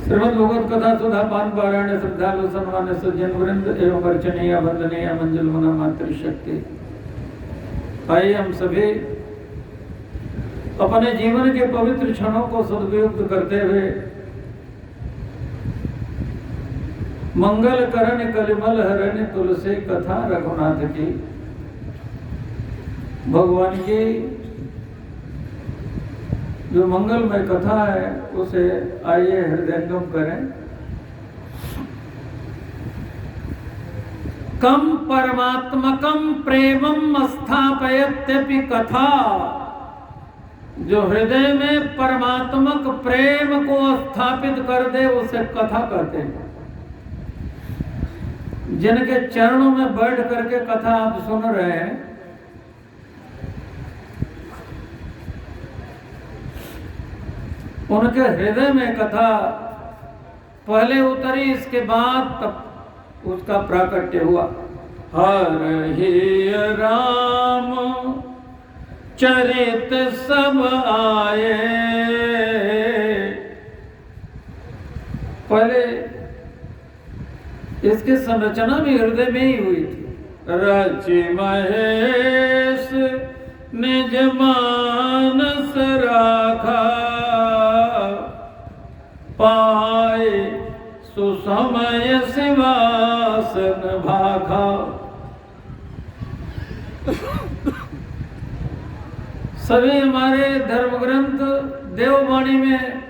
श्रीमद् भगवत कथा सुधा पान पारायण श्रद्धालु सम्मान सज्जन वृंद एवं अर्चनीय वंदनीय मंजुल मना मातृ शक्ति। आइए हम सभी अपने जीवन के पवित्र क्षणों को सदुपयोग करते हुए मंगल करण कलिमल हरण तुलसी कथा रघुनाथ की भगवान की जो मंगलमय कथा है उसे आइए हृदयंगम करें। कम परमात्मकम प्रेमम स्थापयत्यपि कथा, जो हृदय में परमात्मक प्रेम को स्थापित कर दे उसे कथा कहते हैं। जिनके चरणों में बैठ करके कथा आप सुन रहे हैं, उनके हृदय में कथा पहले उतरी, इसके बाद तब उसका प्राकट्य हुआ। हर हे राम चरित सब आए, पहले इसकी संरचना भी हृदय में ही हुई थी। रचि महेश निज मानस राखा, पाए सुसमय सिवासन भाखा। सभी हमारे धर्म ग्रंथ देववाणी में,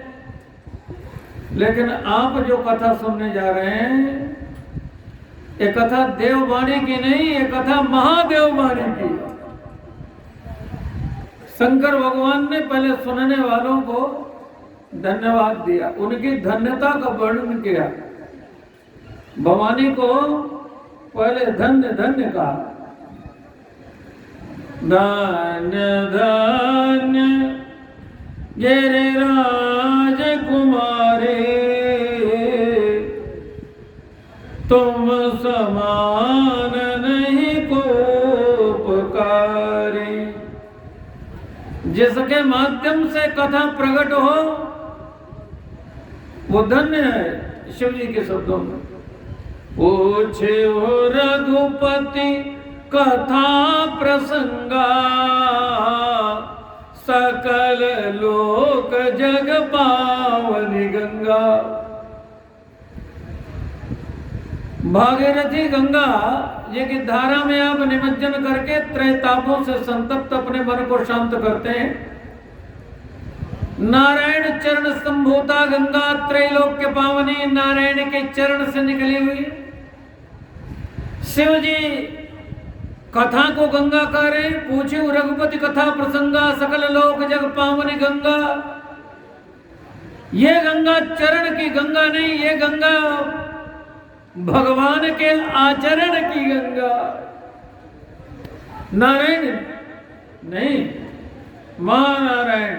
लेकिन आप जो कथा सुनने जा रहे हैं ये कथा देववाणी की नहीं, ये कथा महादेववाणी की। शंकर भगवान ने पहले सुनने वालों को धन्यवाद दिया, उनकी धन्यता का वर्णन किया। भवानी को पहले धन्य धन्य कहा। धन्य धन्य गिरिराज कुमारी, तुम समान नहीं को उपकारी। जिसके माध्यम से कथा प्रकट हो वो धन्य है। शिव जी के शब्दों में पूछे हो रघुपति कथा प्रसंगा, सकल लोक जग पावनी गंगा। भागीरथी गंगा ये कि धारा में आप निमज्जन करके त्रैतापों से संतप्त अपने मन को शांत करते हैं। नारायण चरण संभूता गंगा त्रैलोक के पावनी, नारायण के चरण से निकली हुई। शिव जी कथा को गंगा कह रहे, पूछे रघुपति कथा प्रसंगा, सकल लोक जग पावनी गंगा। ये गंगा चरण की गंगा नहीं, ये गंगा भगवान के आचरण की गंगा। नारायण नहीं, महानारायण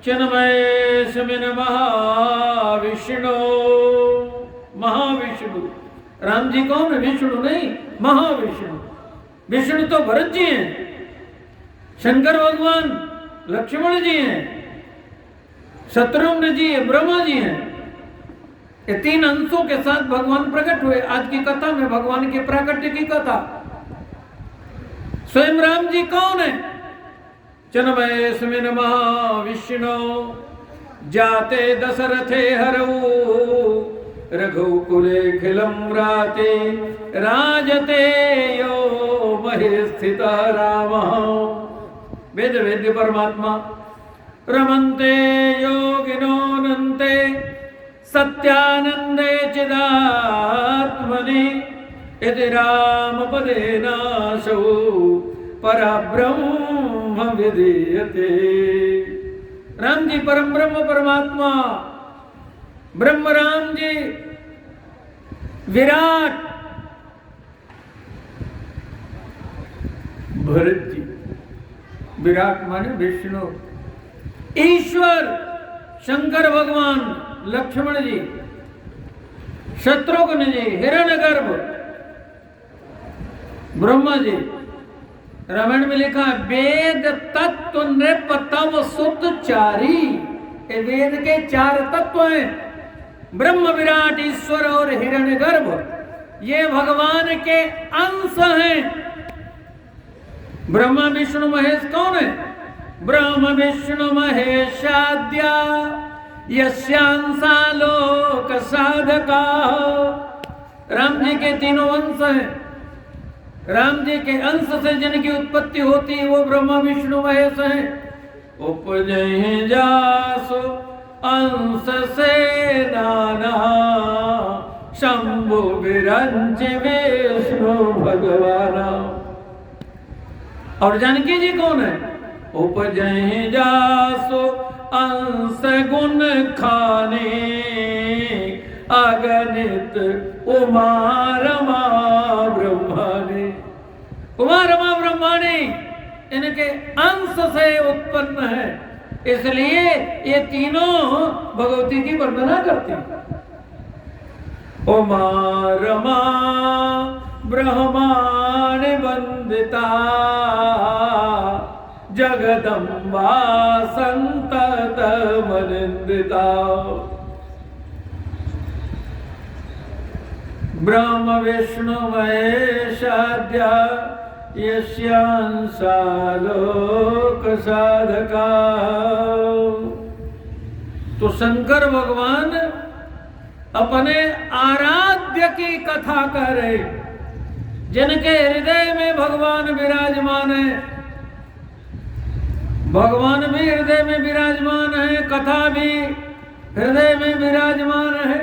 चिन्मय समिन महाविष्णु। महाविष्णु राम जी कौन है? विष्णु नहीं, महाविष्णु। विष्णु तो भरत जी हैं, शंकर भगवान लक्ष्मण जी हैं, शत्रुघ्न जी ब्रह्मा जी हैं। ये तीन अंशों के साथ भगवान प्रकट हुए। आज की कथा में भगवान के प्राकट्य की कथा। स्वयं राम जी कौन है? चिन्मय स्मिन महाविष्णु, जाते दशरथे हरऊ, रघुकुले खिलम्राते, राजते यो महे स्थित राम। वेद वेद्य परमात्मा रमन्ते योगिनोऽनन्ते, सत्यानंदे चिदात्मनि, यदि राम पदेनाशौ परब्रह्म विधीयते। राम जी परम ब्रह्म परमात्मा, ब्रह्म राम जी विराट, भरत जी विराट माने विष्णु, ईश्वर शंकर भगवान, लक्ष्मण जी, शत्रुघ्न जी, हिरण्यगर्भ, ब्रह्मा जी। रामायण में लिखा है वेद तत्व नृप तव सुत चारी। ये वेद के चार तत्व हैं। ब्रह्म विराट ईश्वर और हिरण्यगर्भ ये भगवान के अंश हैं। ब्रह्मा विष्णु महेश कौन है? ब्रह्म विष्णु महेशाद्या यस्यांसा लोक साधका। राम जी के तीनों अंश हैं। राम जी के अंश से जिनकी उत्पत्ति होती है वो ब्रह्मा विष्णु महेश हैं। उपजहि जासु अंश से नाना शंभु विरंच विष्णु भगवाना। और जानकी जी कौन है? उपजहि जासु अंश गुण खाने अगणित उमा रमा ब्रह्माणी। उमा रमा ब्रह्माणी इनके अंश से उत्पन्न है, इसलिए ये तीनों भगवती की वंदना करती हैं। उमा रमा ब्रह्माणि वंदिता जगदम्बा संततमनिंदिता। ब्रह्म विष्णु महेशाद्या यस्यांसा लोक साधका। तो शंकर भगवान अपने आराध्य की कथा कर रहे, जिनके हृदय में भगवान विराजमान है। भगवान भी हृदय में विराजमान है, कथा भी हृदय में विराजमान है।